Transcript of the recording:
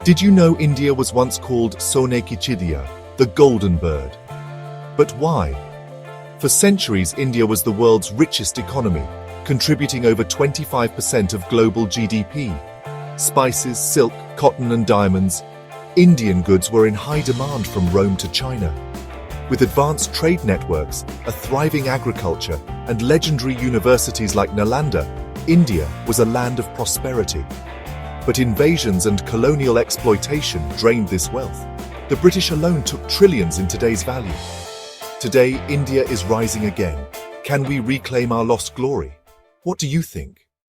Did you know India was once called Sone Ki Chidiya, the golden bird? But why? For centuries, India was the world's richest economy, contributing over 25% of global GDP. Spices, silk, cotton and diamonds, Indian goods were in high demand from Rome to China. With advanced trade networks, a thriving agriculture, and legendary universities like Nalanda, India was a land of prosperity. But invasions and colonial exploitation drained this wealth. The British alone took trillions in today's value. Today, India is rising again. Can we reclaim our lost glory? What do you think?